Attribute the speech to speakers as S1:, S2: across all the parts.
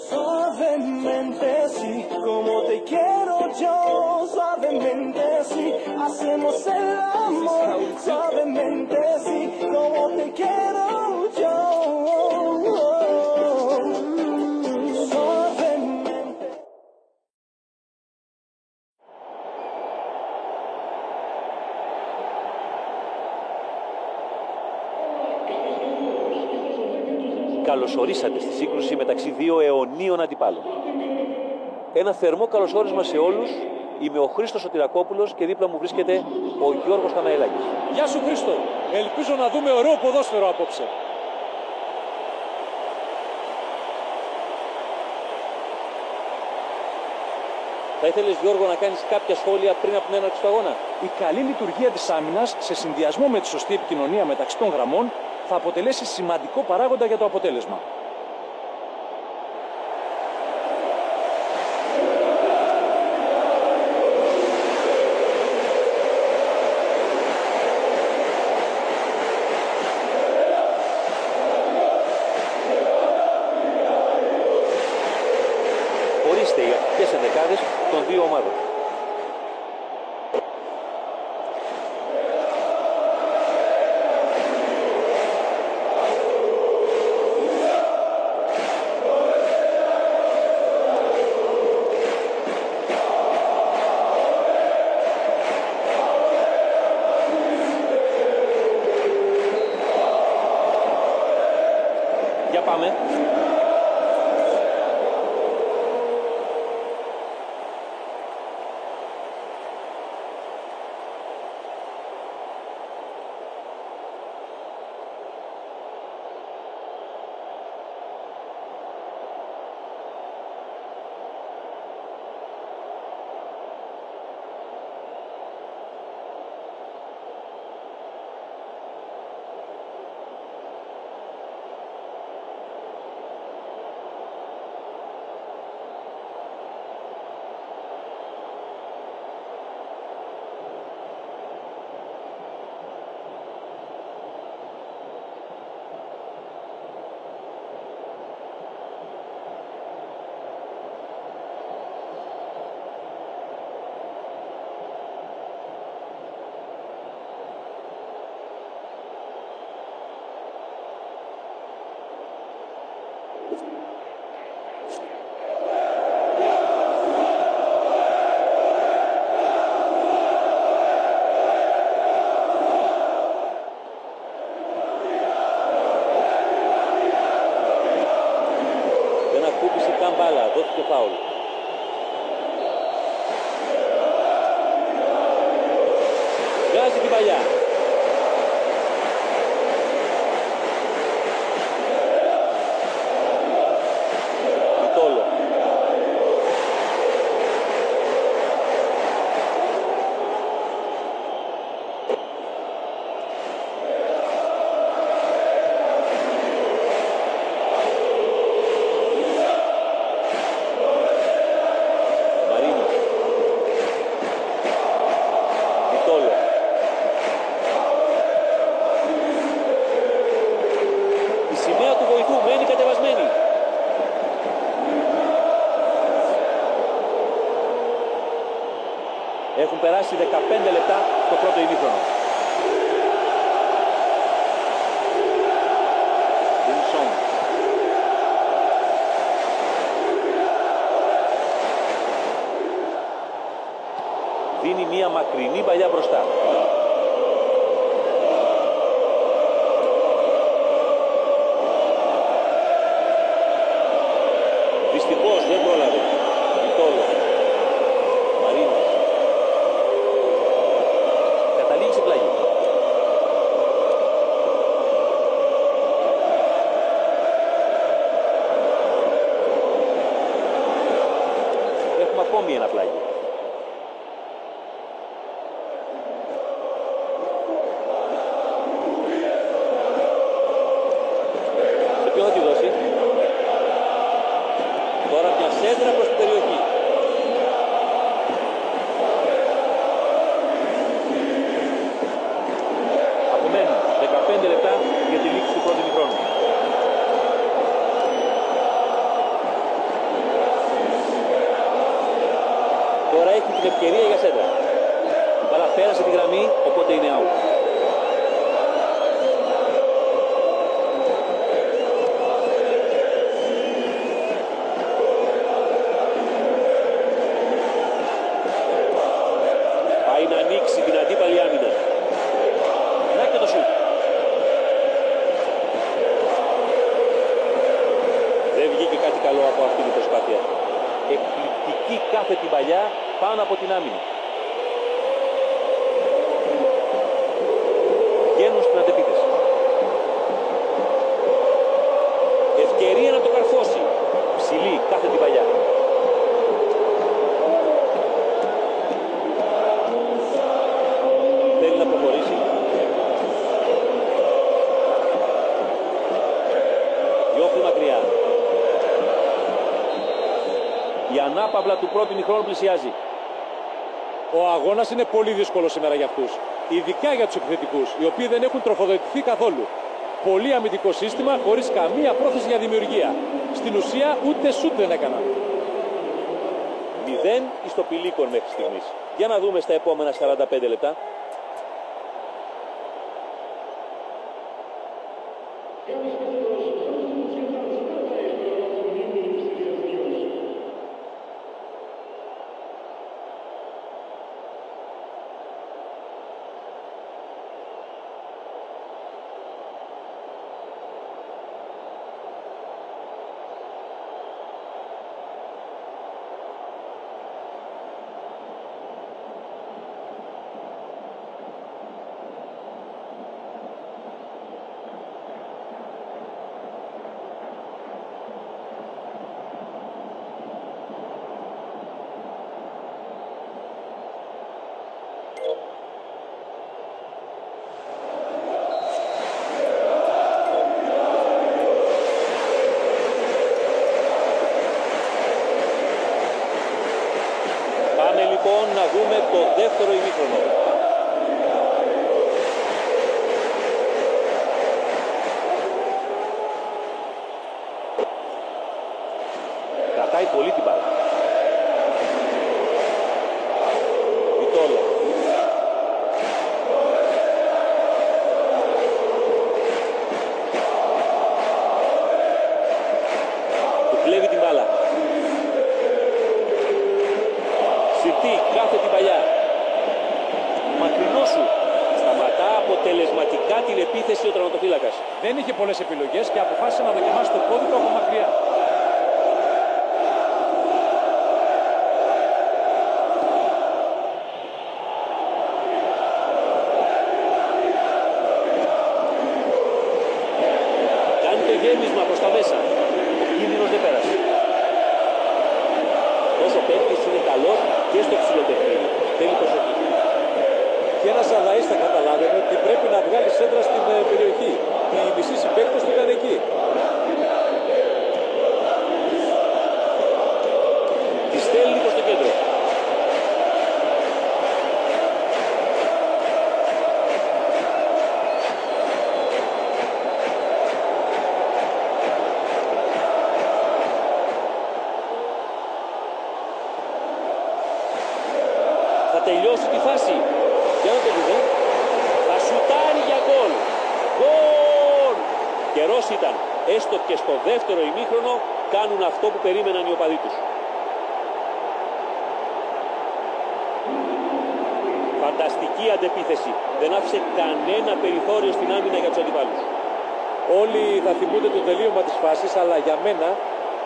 S1: Suavemente sí, como te quiero yo, suavemente sí, hacemos el amor, suavemente sí, como te quiero yo, suavemente.
S2: Καλωσορίσατε στη σύγκρουση μεταξύ δύο αιωνίων αντιπάλων. Ένα θερμό καλωσόρισμα σε όλους. Είμαι ο Χρήστος Σωτηρακόπουλος και δίπλα μου βρίσκεται ο Γιώργος Θαναηλάκης.
S3: Γεια σου Χρήστο. Ελπίζω να δούμε ωραίο ποδόσφαιρο απόψε.
S2: Θα ήθελες, Γιώργο, να κάνεις κάποια σχόλια πριν από την έναρξη του αγώνα?
S3: Η καλή λειτουργία της άμυνας σε συνδυασμό με τη σωστή επικοινωνία μεταξύ των γραμμών θα αποτελέσει σημαντικό παράγοντα για το αποτέλεσμα.
S2: Ορίστε οι αρχικές ενδεκάδες των δύο ομάδων. Για πάμε. Ακούπησε καν μπάλα, δόθηκε φάουλ. Βγάζει την παλιά. Τόλο. Η σημαία του βοηθού μένει κατεβασμένη. Έχουν περάσει 15 λεπτά το πρώτο ημίχρονο. Δίνει μία μακρινή παλιά μπροστά. Δυστυχώς δεν πρόλαβε. Τόλο. Μαρίνος. Καταλήγει σε πλάγι. Έχουμε ακόμη ένα πλάγι. Σε ποιον θα τη δώσει? Τώρα μια σέντρα προς την περιοχή. Απομένουν 15 λεπτά για τη λήξη του πρώτου ημιχρόνου. έχει την ευκαιρία για σέντρα. Αλλά πέρασε τη γραμμή, οπότε είναι out. Πάει να ανοίξει την αντίπαλη άμυνα. Να και το σουτ. Δεν βγήκε κάτι καλό από αυτή την προσπάθεια. Εκπληκτική κάθε την παλιά πάνω από την άμυνα. Βγαίνουν στην αντεπίθεση. Ευκαιρία να το καρφώσει. Ψηλή κάθε την παλιά. Θέλει να προχωρήσει. Διώχνει μακριά. Η ανάπαυλα του πρώτου ημιχρόνου πλησιάζει.
S3: Ο αγώνας είναι πολύ δύσκολος σήμερα για αυτούς. Ειδικά για τους επιθετικούς, οι οποίοι δεν έχουν τροφοδοτηθεί καθόλου. Πολύ αμυντικό σύστημα, χωρίς καμία πρόθεση για δημιουργία. Στην ουσία ούτε σουτ δεν έκαναν.
S2: 0 εις το πηλίκον μέχρι στιγμής. Για να δούμε στα επόμενα 45 λεπτά. Πάμε λοιπόν να δούμε το δεύτερο ημίχρονο. Κρατάει πολύ την μπάλα. Βιτόλο. Του κλέβει την μπάλα. Συρτή κάθε την παλιά. Μακρινό σου. Σταματά αποτελεσματικά την επίθεση ο τερματοφύλακας.
S3: Δεν είχε πολλές επιλογές και αποφάσισε να δοκιμάσει το πόδι του από μακριά.
S2: Κάνει το γέμισμα προς τα μέσα. Ο κίνδυνος δεν πέρασε. Όσο παίκτης είναι καλός και στο ψηλοτεχνίδι. Θέλει προσοχή.
S3: Και ένας αδαής θα καταλάβαινε ότι πρέπει να βγάλει σέντρα στην περιοχή. Οι μισοί συμπαίκτες του ήταν εκεί.
S2: Τη στέλνει προς το κέντρο. Θα τελειώσει τη φάση. Για να το δούμε. Θα σουτάρει για γκολ. Γκολ! Καιρός ήταν. Έστω και στο δεύτερο ημίχρονο κάνουν αυτό που περίμεναν οι οπαδοί τους. Φανταστική αντεπίθεση. Δεν άφησε κανένα περιθώριο στην άμυνα για τους αντιπάλους.
S3: Όλοι θα θυμούνται το τελείωμα της φάσης, αλλά για μένα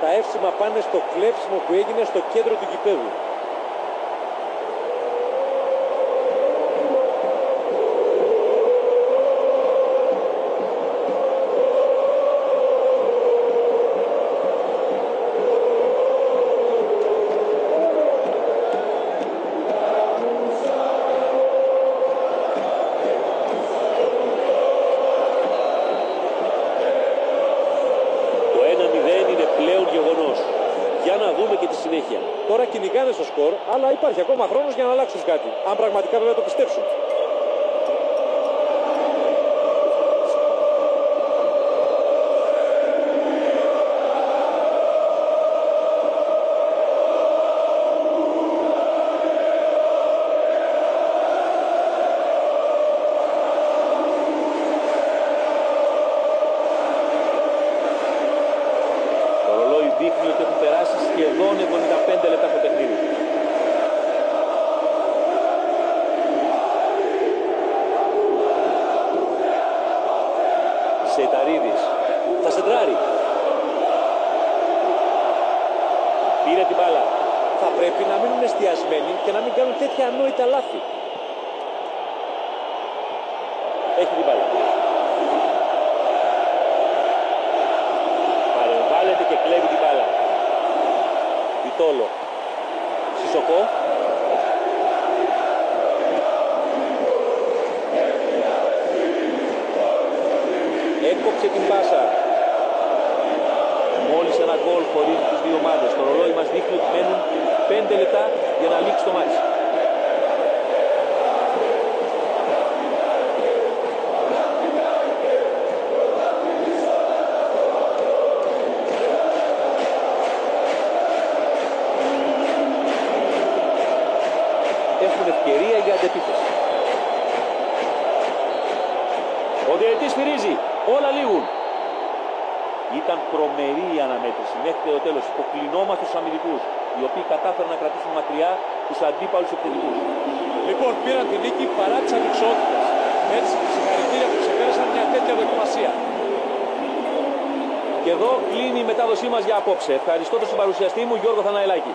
S3: τα εύσημα πάνε στο κλέψιμο που έγινε στο κέντρο του γηπέδου. Τώρα κυνηγάνε στο σκορ, αλλά υπάρχει ακόμα χρόνος για να αλλάξουν κάτι. Αν πραγματικά βέβαια το πιστέψουν. Πήρε την μπάλα. Θα πρέπει να μείνουν εστιασμένοι και να μην κάνουν τέτοια ανόητα λάθη. Έχει την μπάλα. Παρεμβάλλεται και κλέβει την μπάλα. Βιτόλο. Σισοκό. Έκοψε την πάσα. Μόλις ένα γκολ χωρίζει τις δύο ομάδες. Το ρολόι μας δείχνει ότι μένουν 5 λεπτά για να λήξει το μάτς. Έχουν ευκαιρία για αντεπίθεση. Ο διαιτητής σφυρίζει. Όλα λήγουν. Ήταν τρομερή η αναμέτρηση μέχρι το τέλος. Υποκλεινόμαστε στους αμυντικούς, οι οποίοι κατάφεραν να κρατήσουν μακριά τους αντίπαλους επιθετικούς. Λοιπόν, πήραν την νίκη παρά τις ανυξότητες. Έτσι, συγχαρητήρια που ξεπέρασαν μια τέτοια δοκιμασία. Και εδώ κλείνει η μετάδοσή μας για απόψε. Ευχαριστώ τον συμπαρουσιαστή μου Γιώργο Θαναελάκη.